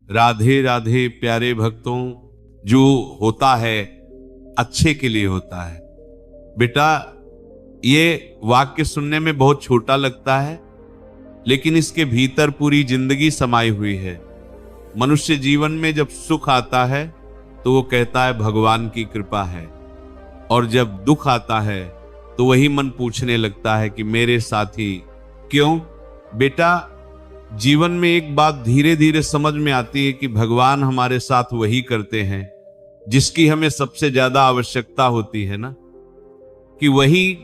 राधे राधे प्यारे भक्तों, जो होता है अच्छे के लिए होता है। बेटा, ये वाक्य सुनने में बहुत छोटा लगता है, लेकिन इसके भीतर पूरी जिंदगी समाई हुई है। मनुष्य जीवन में जब सुख आता है तो वो कहता है भगवान की कृपा है, और जब दुख आता है तो वही मन पूछने लगता है कि मेरे साथी क्यों। बेटा, जीवन में एक बात धीरे धीरे समझ में आती है कि भगवान हमारे साथ वही करते हैं जिसकी हमें सबसे ज्यादा आवश्यकता होती है ना, कि वही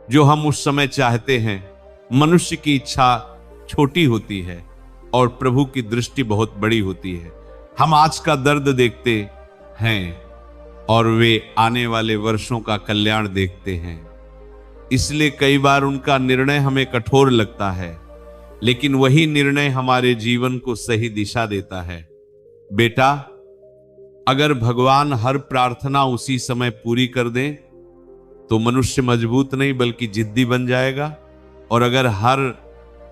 जो हम उस समय चाहते हैं। मनुष्य की इच्छा छोटी होती है और प्रभु की दृष्टि बहुत बड़ी होती है। हम आज का दर्द देखते हैं और वे आने वाले वर्षों का कल्याण देखते हैं, इसलिए कई बार उनका निर्णय हमें कठोर लगता है, लेकिन वही निर्णय हमारे जीवन को सही दिशा देता है। बेटा, अगर भगवान हर प्रार्थना उसी समय पूरी कर दे तो मनुष्य मजबूत नहीं बल्कि जिद्दी बन जाएगा, और अगर हर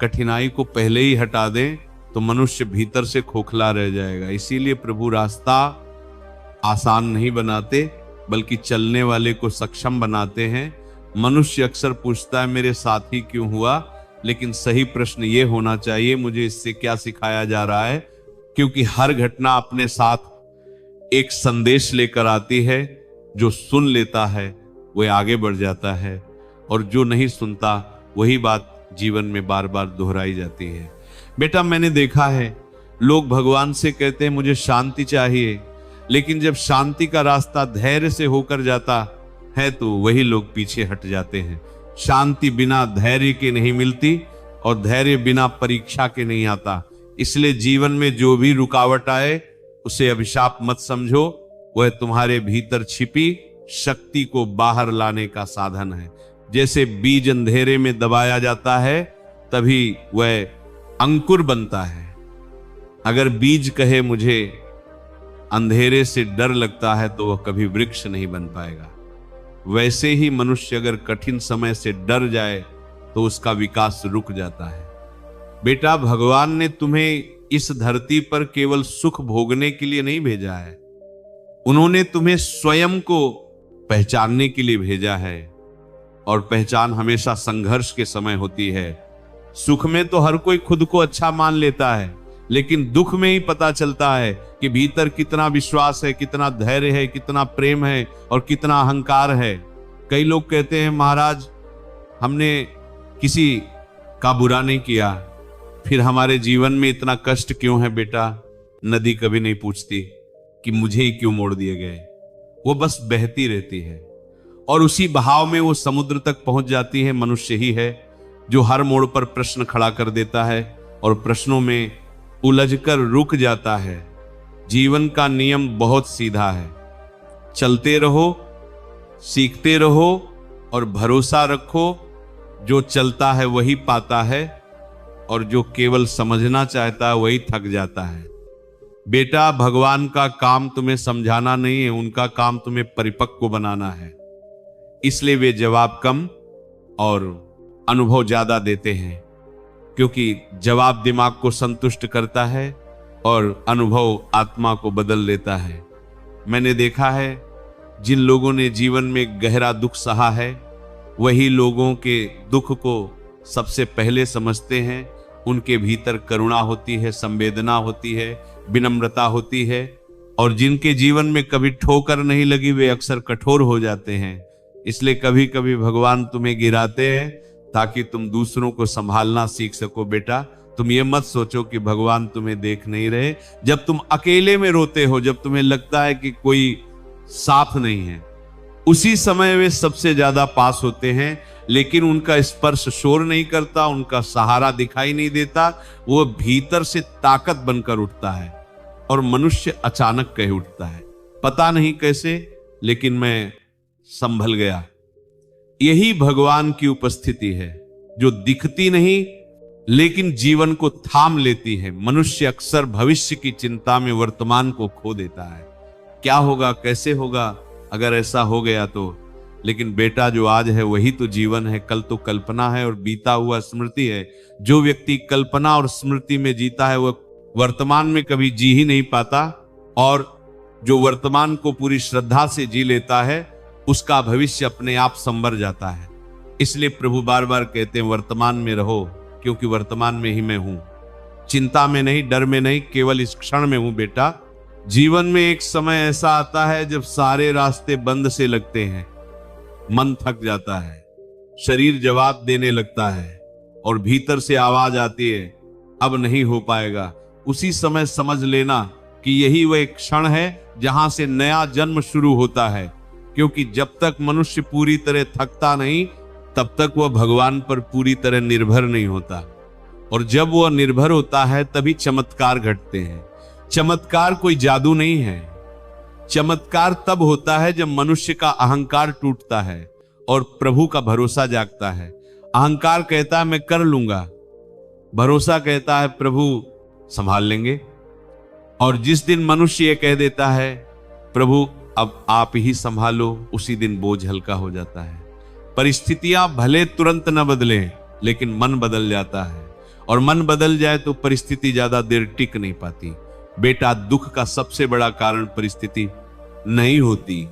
कठिनाई को पहले ही हटा दे तो मनुष्य भीतर से खोखला रह जाएगा। इसीलिए प्रभु रास्ता आसान नहीं बनाते बल्कि चलने वाले को सक्षम बनाते हैं। मनुष्य अक्सर पूछता है मेरे साथी क्यों हुआ, लेकिन सही प्रश्न ये होना चाहिए मुझे इससे क्या सिखाया जा रहा है, क्योंकि हर घटना अपने साथ एक संदेश लेकर आती है। जो सुन लेता है वह आगे बढ़ जाता है, और जो नहीं सुनता वही बात जीवन में बार बार दोहराई जाती है। बेटा, मैंने देखा है लोग भगवान से कहते हैं मुझे शांति चाहिए, लेकिन जब शांति का रास्ता धैर्य से होकर जाता है तो वही लोग पीछे हट जाते हैं। शांति बिना धैर्य के नहीं मिलती और धैर्य बिना परीक्षा के नहीं आता। इसलिए जीवन में जो भी रुकावट आए उसे अभिशाप मत समझो, वह तुम्हारे भीतर छिपी शक्ति को बाहर लाने का साधन है। जैसे बीज अंधेरे में दबाया जाता है तभी वह अंकुर बनता है। अगर बीज कहे मुझे अंधेरे से डर लगता है तो वह कभी वृक्ष नहीं बन पाएगा। वैसे ही मनुष्य अगर कठिन समय से डर जाए तो उसका विकास रुक जाता है। बेटा, भगवान ने तुम्हें इस धरती पर केवल सुख भोगने के लिए नहीं भेजा है, उन्होंने तुम्हें स्वयं को पहचानने के लिए भेजा है, और पहचान हमेशा संघर्ष के समय होती है। सुख में तो हर कोई खुद को अच्छा मान लेता है, लेकिन दुख में ही पता चलता है कि भीतर कितना विश्वास है, कितना धैर्य है, कितना प्रेम है और कितना अहंकार है। कई लोग कहते हैं महाराज हमने किसी का बुरा नहीं किया, फिर हमारे जीवन में इतना कष्ट क्यों है। बेटा, नदी कभी नहीं पूछती कि मुझे ही क्यों मोड़ दिए गए, वो बस बहती रहती है और उसी बहाव में वो समुद्र तक पहुंच जाती है। मनुष्य ही है जो हर मोड़ पर प्रश्न खड़ा कर देता है और प्रश्नों में उलझकर रुक जाता है। जीवन का नियम बहुत सीधा है, चलते रहो, सीखते रहो और भरोसा रखो। जो चलता है वही पाता है और जो केवल समझना चाहता है वही थक जाता है। बेटा, भगवान का काम तुम्हें समझाना नहीं है, उनका काम तुम्हें परिपक्व बनाना है। इसलिए वे जवाब कम और अनुभव ज्यादा देते हैं, क्योंकि जवाब दिमाग को संतुष्ट करता है और अनुभव आत्मा को बदल लेता है। मैंने देखा है जिन लोगों ने जीवन में गहरा दुख सहा है वही लोगों के दुख को सबसे पहले समझते हैं। उनके भीतर करुणा होती है, संवेदना होती है, विनम्रता होती है, और जिनके जीवन में कभी ठोकर नहीं लगी वे अक्सर कठोर हो जाते हैं। इसलिए कभी कभी भगवान तुम्हें गिराते हैं ताकि तुम दूसरों को संभालना सीख सको। बेटा, तुम ये मत सोचो कि भगवान तुम्हें देख नहीं रहे। जब तुम अकेले में रोते हो, जब तुम्हें लगता है कि कोई साथ नहीं है, उसी समय वे सबसे ज्यादा पास होते हैं, लेकिन उनका स्पर्श शोर नहीं करता, उनका सहारा दिखाई नहीं देता। वो भीतर से ताकत बनकर उठता है और मनुष्य अचानक कह उठता है, पता नहीं कैसे, लेकिन मैं संभल गया। यही भगवान की उपस्थिति है जो दिखती नहीं लेकिन जीवन को थाम लेती है। मनुष्य अक्सर भविष्य की चिंता में वर्तमान को खो देता है। क्या होगा, कैसे होगा, अगर ऐसा हो गया तो। लेकिन बेटा, जो आज है वही तो जीवन है, कल तो कल्पना है और बीता हुआ स्मृति है। जो व्यक्ति कल्पना और स्मृति में जीता है वर्तमान में कभी जी ही नहीं पाता, और जो वर्तमान को पूरी श्रद्धा से जी लेता है उसका भविष्य अपने आप संवर जाता है। इसलिए प्रभु बार बार कहते हैं वर्तमान में रहो, क्योंकि वर्तमान में ही मैं हूं। चिंता में नहीं, डर में नहीं, केवल इस क्षण में हूं बेटा। जीवन में एक समय ऐसा आता है जब सारे रास्ते बंद से लगते हैं, मन थक जाता है, शरीर जवाब देने लगता है और भीतर से आवाज आती है अब नहीं हो पाएगा। उसी समय समझ लेना कि यही वह एक क्षण है जहां से नया जन्म शुरू होता है, क्योंकि जब तक मनुष्य पूरी तरह थकता नहीं तब तक वह भगवान पर पूरी तरह निर्भर नहीं होता, और जब वह निर्भर होता है तभी चमत्कार घटते हैं। चमत्कार कोई जादू नहीं है। चमत्कार तब होता है जब मनुष्य का अहंकार टूटता है और प्रभु का भरोसा जागता है। अहंकार कहता है मैं कर लूंगा, भरोसा कहता है प्रभु संभाल लेंगे। और जिस दिन मनुष्य ये कह देता है प्रभु अब आप ही संभालो, उसी दिन बोझ हल्का हो जाता है। परिस्थितियां भले तुरंत न बदलें, लेकिन मन बदल जाता है, और मन बदल जाए तो परिस्थिति ज्यादा देर टिक नहीं पाती। बेटा, दुख का सबसे बड़ा कारण परिस्थिति नहीं होती,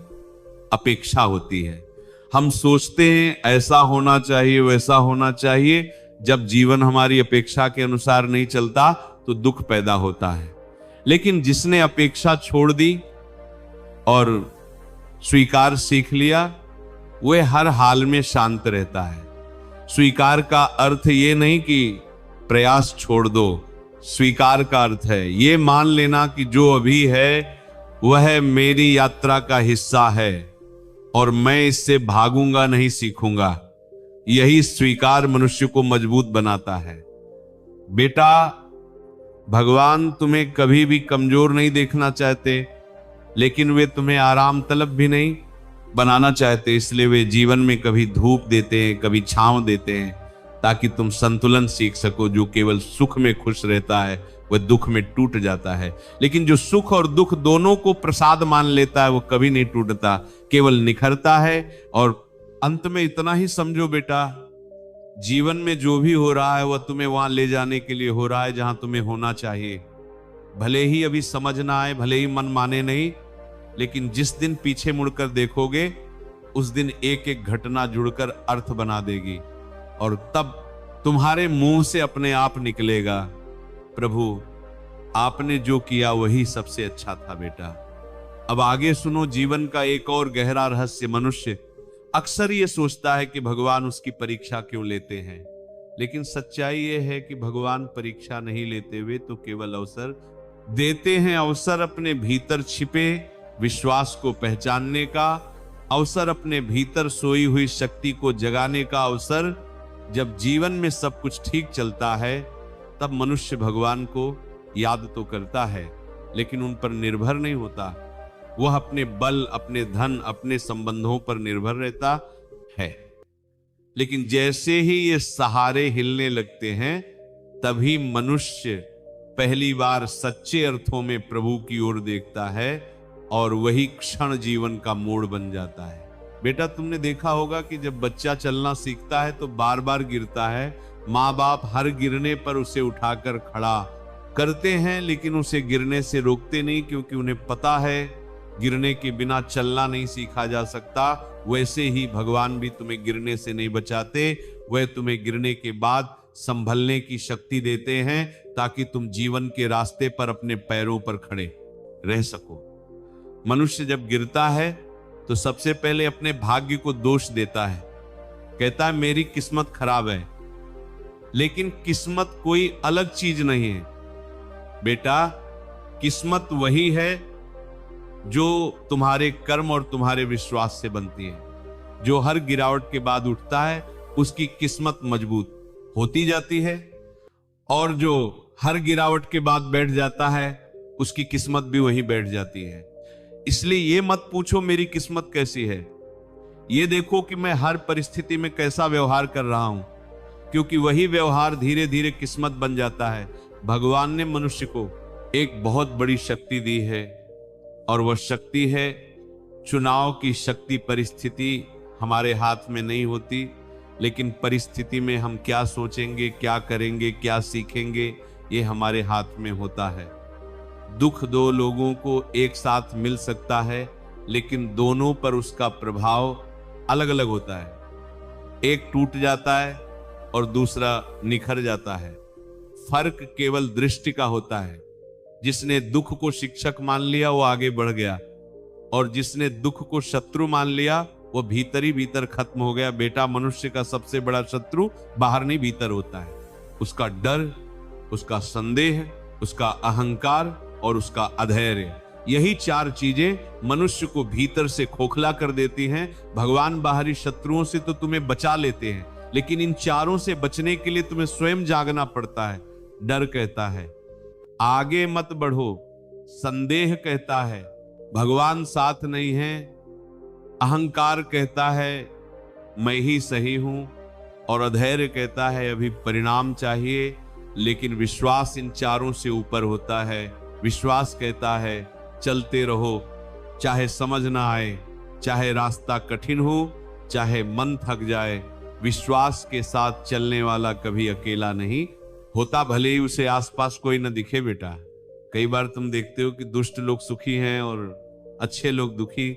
अपेक्षा होती है। हम सोचते हैं ऐसा होना चाहिए, वैसा होना चाहिए। जब जीवन हमारी अपेक्षा के अनुसार नहीं चलता तो दुख पैदा होता है। लेकिन जिसने अपेक्षा छोड़ दी और स्वीकार सीख लिया, वह हर हाल में शांत रहता है। स्वीकार का अर्थ ये नहीं कि प्रयास छोड़ दो, स्वीकार का अर्थ है ये मान लेना कि जो अभी है वह मेरी यात्रा का हिस्सा है और मैं इससे भागूंगा नहीं, सीखूंगा। यही स्वीकार मनुष्य को मजबूत बनाता है। बेटा, भगवान तुम्हें कभी भी कमजोर नहीं देखना चाहते, लेकिन वे तुम्हें आराम तलब भी नहीं बनाना चाहते। इसलिए वे जीवन में कभी धूप देते हैं, कभी छांव देते हैं, ताकि तुम संतुलन सीख सको। जो केवल सुख में खुश रहता है वह दुख में टूट जाता है, लेकिन जो सुख और दुख दोनों को प्रसाद मान लेता है वो कभी नहीं टूटता, केवल निखरता है। और अंत में इतना ही समझो बेटा, जीवन में जो भी हो रहा है वह तुम्हें वहां ले जाने के लिए हो रहा है जहां तुम्हें होना चाहिए। भले ही अभी समझ ना आए, भले ही मन माने नहीं, लेकिन जिस दिन पीछे मुड़कर देखोगे उस दिन एक एक घटना जुड़कर अर्थ बना देगी, और तब तुम्हारे मुंह से अपने आप निकलेगा प्रभु आपने जो किया वही सबसे अच्छा था बेटा। अब आगे सुनो जीवन का एक और गहरा रहस्य। मनुष्य अक्सर ये सोचता है कि भगवान उसकी परीक्षा क्यों लेते हैं, लेकिन सच्चाई ये है कि भगवान परीक्षा नहीं लेते, हुए तो केवल अवसर देते हैं। अवसर अपने भीतर छिपे विश्वास को पहचानने का, अवसर अपने भीतर सोई हुई शक्ति को जगाने का अवसर। जब जीवन में सब कुछ ठीक चलता है तब मनुष्य भगवान को याद तो करता है, लेकिन उन पर निर्भर नहीं होता। वह अपने बल, अपने धन, अपने संबंधों पर निर्भर रहता है। लेकिन जैसे ही ये सहारे हिलने लगते हैं तभी मनुष्य पहली बार सच्चे अर्थों में प्रभु की ओर देखता है, और वही क्षण जीवन का मोड़ बन जाता है। बेटा, तुमने देखा होगा कि जब बच्चा चलना सीखता है तो बार बार गिरता है। माँ बाप हर गिरने पर उसे उठाकर खड़ा करते हैं, लेकिन उसे गिरने से रोकते नहीं, क्योंकि उन्हें पता है गिरने के बिना चलना नहीं सीखा जा सकता। वैसे ही भगवान भी तुम्हें गिरने से नहीं बचाते, वह तुम्हें गिरने के बाद संभलने की शक्ति देते हैं, ताकि तुम जीवन के रास्ते पर अपने पैरों पर खड़े रह सको। मनुष्य जब गिरता है तो सबसे पहले अपने भाग्य को दोष देता है, कहता है मेरी किस्मत खराब है। लेकिन किस्मत कोई अलग चीज नहीं है बेटा, किस्मत वही है जो तुम्हारे कर्म और तुम्हारे विश्वास से बनती है। जो हर गिरावट के बाद उठता है उसकी किस्मत मजबूत होती जाती है, और जो हर गिरावट के बाद बैठ जाता है उसकी किस्मत भी वहीं बैठ जाती है। इसलिए ये मत पूछो मेरी किस्मत कैसी है, ये देखो कि मैं हर परिस्थिति में कैसा व्यवहार कर रहा हूं, क्योंकि वही व्यवहार धीरे धीरे किस्मत बन जाता है। भगवान ने मनुष्य को एक बहुत बड़ी शक्ति दी है, और वह शक्ति है चुनाव की शक्ति। परिस्थिति हमारे हाथ में नहीं होती, लेकिन परिस्थिति में हम क्या सोचेंगे, क्या करेंगे, क्या सीखेंगे, ये हमारे हाथ में होता है। दुख दो लोगों को एक साथ मिल सकता है, लेकिन दोनों पर उसका प्रभाव अलग अलग होता है। एक टूट जाता है और दूसरा निखर जाता है। फर्क केवल दृष्टि का होता है। जिसने दुख को शिक्षक मान लिया वो आगे बढ़ गया, और जिसने दुख को शत्रु मान लिया वो भीतर ही भीतर खत्म हो गया। बेटा, मनुष्य का सबसे बड़ा शत्रु बाहर नहीं भीतर होता है। उसका डर, उसका संदेह, उसका अहंकार और उसका अधैर्य, यही चार चीजें मनुष्य को भीतर से खोखला कर देती हैं। भगवान बाहरी शत्रुओं से तो तुम्हें बचा लेते हैं, लेकिन इन चारों से बचने के लिए तुम्हें स्वयं जागना पड़ता है। डर कहता है आगे मत बढ़ो, संदेह कहता है भगवान साथ नहीं है, अहंकार कहता है मैं ही सही हूं, और अधैर्य कहता है अभी परिणाम चाहिए। लेकिन विश्वास इन चारों से ऊपर होता है। विश्वास कहता है चलते रहो, चाहे समझ ना आए, चाहे रास्ता कठिन हो, चाहे मन थक जाए। विश्वास के साथ चलने वाला कभी अकेला नहीं होता, भले ही उसे आसपास कोई न दिखे। बेटा, कई बार तुम देखते हो कि दुष्ट लोग सुखी हैं और अच्छे लोग दुखी,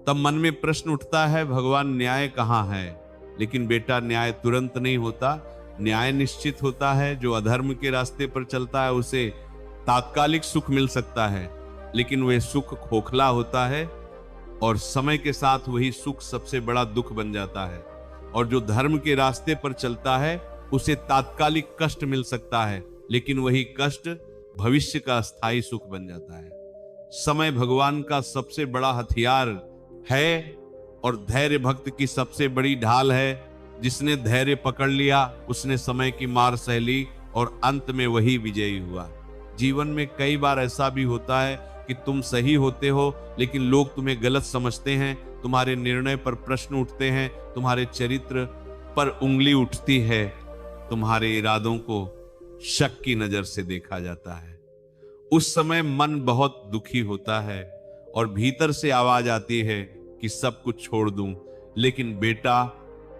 तब मन में प्रश्न उठता है भगवान न्याय कहाँ है। लेकिन बेटा, न्याय तुरंत नहीं होता। न्याय निश्चित होता है। जो अधर्म के रास्ते पर चलता है उसे तात्कालिक सुख मिल सकता है, लेकिन वह सुख खोखला होता है, और समय के साथ वही सुख सबसे बड़ा दुख बन जाता है। और जो धर्म के रास्ते पर चलता है उसे तात्कालिक कष्ट मिल सकता है, लेकिन वही कष्ट भविष्य का स्थायी सुख बन जाता है। समय भगवान का सबसे बड़ा हथियार है, और धैर्य भक्त की सबसे बड़ी ढाल है। जिसने धैर्य पकड़ लिया उसने समय की मार सह ली, और अंत में वही विजयी हुआ। जीवन में कई बार ऐसा भी होता है कि तुम सही होते हो, लेकिन लोग तुम्हें गलत समझते हैं, तुम्हारे निर्णय पर प्रश्न उठते हैं, तुम्हारे चरित्र पर उंगली उठती है, तुम्हारे इरादों को शक की नजर से देखा जाता है। उस समय मन बहुत दुखी होता है और भीतर से आवाज आती है कि सब कुछ छोड़ दूं। लेकिन बेटा,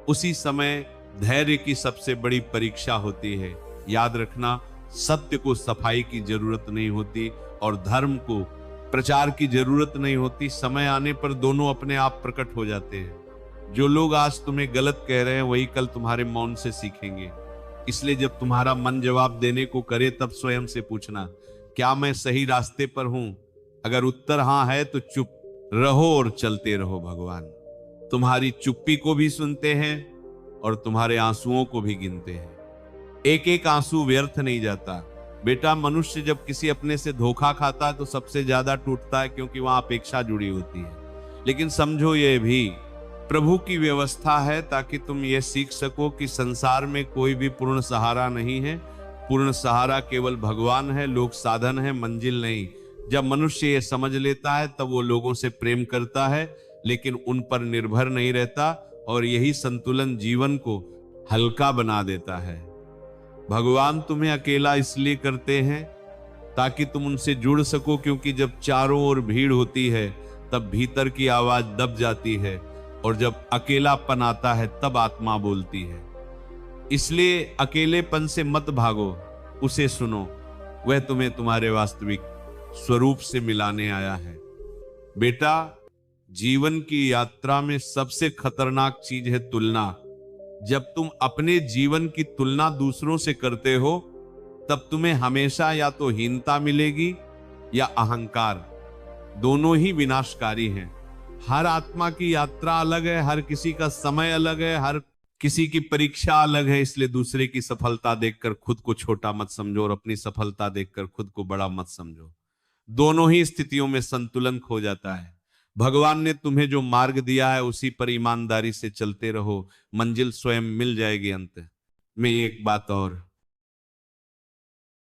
उसी समय धैर्य की सबसे बड़ी परीक्षा होती है। याद रखना, सत्य को सफाई की जरूरत नहीं होती और धर्म को प्रचार की जरूरत नहीं होती। समय आने पर दोनों अपने आप प्रकट हो जाते हैं। जो लोग आज तुम्हें गलत कह रहे हैं वही कल तुम्हारे मौन से सीखेंगे। इसलिए जब तुम्हारा मन जवाब देने को करे तब स्वयं से पूछना, क्या मैं सही रास्ते पर हूं? अगर उत्तर हां है तो चुप रहो और चलते रहो। भगवान तुम्हारी चुप्पी को भी सुनते हैं और तुम्हारे आंसुओं को भी गिनते हैं। एक एक आंसू व्यर्थ नहीं जाता। बेटा, मनुष्य जब किसी अपने से धोखा खाता है तो सबसे ज्यादा टूटता है, क्योंकि वहां अपेक्षा जुड़ी होती है। लेकिन समझो, ये भी प्रभु की व्यवस्था है ताकि तुम ये सीख सको कि संसार में कोई भी पूर्ण सहारा नहीं है। पूर्ण सहारा केवल भगवान है, लोग साधन है, मंजिल नहीं। जब मनुष्य ये समझ लेता है तब वो लोगों से प्रेम करता है, लेकिन उन पर निर्भर नहीं रहता, और यही संतुलन जीवन को हल्का बना देता है। भगवान तुम्हें अकेला इसलिए करते हैं ताकि तुम उनसे जुड़ सको, क्योंकि जब चारों ओर भीड़ होती है तब भीतर की आवाज दब जाती है, और जब अकेलापन आता है तब आत्मा बोलती है। इसलिए अकेलेपन से मत भागो, उसे सुनो। वह तुम्हें तुम्हारे वास्तविक स्वरूप से मिलाने आया है। बेटा, जीवन की यात्रा में सबसे खतरनाक चीज है तुलना। जब तुम अपने जीवन की तुलना दूसरों से करते हो तब तुम्हें हमेशा या तो हीनता मिलेगी या अहंकार। दोनों ही विनाशकारी हैं। हर आत्मा की यात्रा अलग है, हर किसी का समय अलग है, हर किसी की परीक्षा अलग है। इसलिए दूसरे की सफलता देखकर खुद को छोटा मत समझो और अपनी सफलता देखकर खुद को बड़ा मत समझो। दोनों ही स्थितियों में संतुलन खो जाता है। भगवान ने तुम्हें जो मार्ग दिया है उसी पर ईमानदारी से चलते रहो, मंजिल स्वयं मिल जाएगी। अंत में एक बात और,